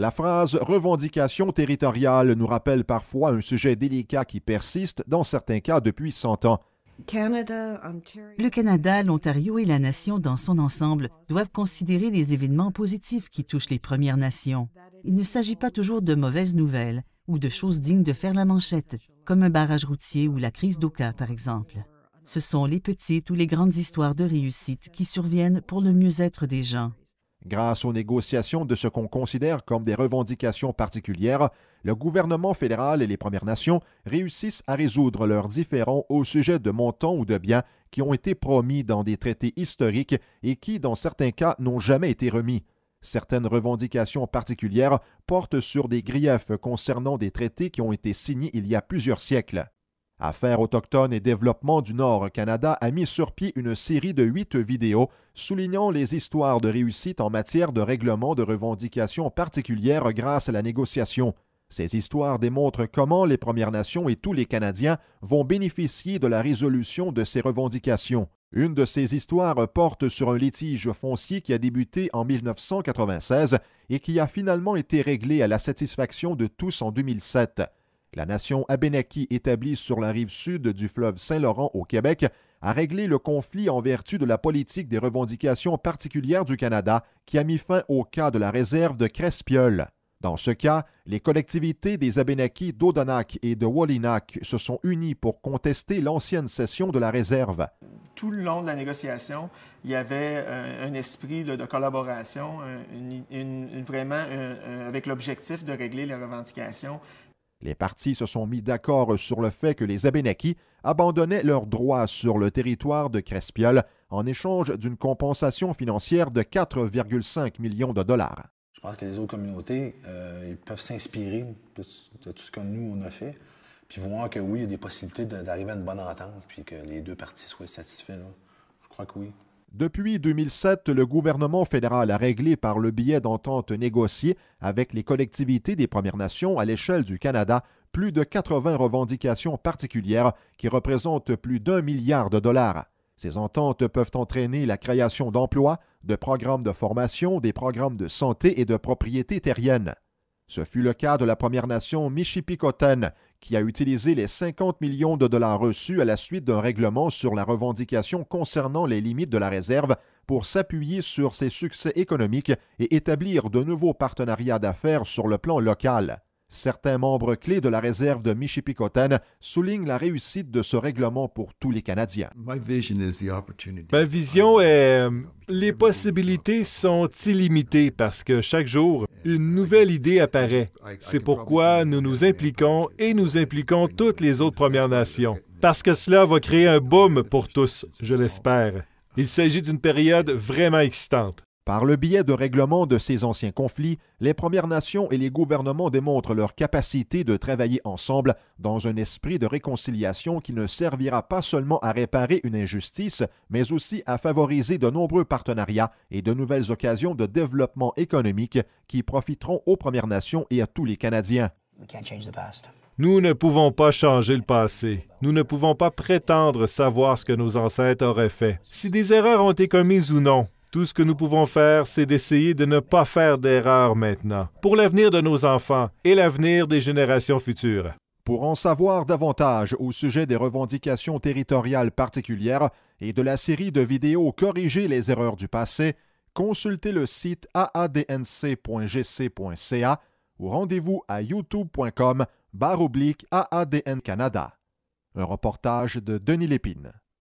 La phrase « revendication territoriale » nous rappelle parfois un sujet délicat qui persiste, dans certains cas, depuis 100 ans. Le Canada, l'Ontario et la nation dans son ensemble doivent considérer les événements positifs qui touchent les Premières Nations. Il ne s'agit pas toujours de mauvaises nouvelles ou de choses dignes de faire la manchette, comme un barrage routier ou la crise d'Oka, par exemple. Ce sont les petites ou les grandes histoires de réussite qui surviennent pour le mieux-être des gens. Grâce aux négociations de ce qu'on considère comme des revendications particulières, le gouvernement fédéral et les Premières Nations réussissent à résoudre leurs différends au sujet de montants ou de biens qui ont été promis dans des traités historiques et qui, dans certains cas, n'ont jamais été remis. Certaines revendications particulières portent sur des griefs concernant des traités qui ont été signés il y a plusieurs siècles. Affaires autochtones et développement du Nord-Canada a mis sur pied une série de 8 vidéos soulignant les histoires de réussite en matière de règlement de revendications particulières grâce à la négociation. Ces histoires démontrent comment les Premières Nations et tous les Canadiens vont bénéficier de la résolution de ces revendications. Une de ces histoires porte sur un litige foncier qui a débuté en 1996 et qui a finalement été réglé à la satisfaction de tous en 2007. La nation Abénaki, établie sur la rive sud du fleuve Saint-Laurent au Québec, a réglé le conflit en vertu de la politique des revendications particulières du Canada qui a mis fin au cas de la réserve de Crespieul. Dans ce cas, les collectivités des Abénakis d'Odanak et de Wolinak se sont unies pour contester l'ancienne cession de la réserve. Tout le long de la négociation, il y avait un esprit de collaboration, vraiment avec l'objectif de régler les revendications. Les partis se sont mis d'accord sur le fait que les Abénakis abandonnaient leurs droits sur le territoire de Crespieul en échange d'une compensation financière de 4,5 millions de dollars. Je pense que les autres communautés ils peuvent s'inspirer de tout ce que nous, on a fait, puis voir que oui, il y a des possibilités d'arriver à une bonne entente, puis que les deux parties soient satisfaits. Là. Je crois que oui. Depuis 2007, le gouvernement fédéral a réglé par le biais d'ententes négociées avec les collectivités des Premières Nations à l'échelle du Canada plus de 80 revendications particulières qui représentent plus d'1 milliard de dollars. Ces ententes peuvent entraîner la création d'emplois, de programmes de formation, des programmes de santé et de propriété terrienne. Ce fut le cas de la Première Nation Michipicoten, qui a utilisé les 50 millions de dollars reçus à la suite d'un règlement sur la revendication concernant les limites de la réserve pour s'appuyer sur ses succès économiques et établir de nouveaux partenariats d'affaires sur le plan local. Certains membres clés de la réserve de Michipicoten soulignent la réussite de ce règlement pour tous les Canadiens. Ma vision est... les possibilités sont illimitées parce que chaque jour, une nouvelle idée apparaît. C'est pourquoi nous nous impliquons et nous impliquons toutes les autres Premières Nations. Parce que cela va créer un boom pour tous, je l'espère. Il s'agit d'une période vraiment excitante. Par le biais de règlements de ces anciens conflits, les Premières Nations et les gouvernements démontrent leur capacité de travailler ensemble dans un esprit de réconciliation qui ne servira pas seulement à réparer une injustice, mais aussi à favoriser de nombreux partenariats et de nouvelles occasions de développement économique qui profiteront aux Premières Nations et à tous les Canadiens. Nous ne pouvons pas changer le passé. Nous ne pouvons pas prétendre savoir ce que nos ancêtres auraient fait. Si des erreurs ont été commises ou non, tout ce que nous pouvons faire, c'est d'essayer de ne pas faire d'erreurs maintenant, pour l'avenir de nos enfants et l'avenir des générations futures. Pour en savoir davantage au sujet des revendications territoriales particulières et de la série de vidéos Corriger les erreurs du passé, consultez le site aadnc.gc.ca ou rendez-vous à youtube.com/AADN Canada. Un reportage de Denis Lépine.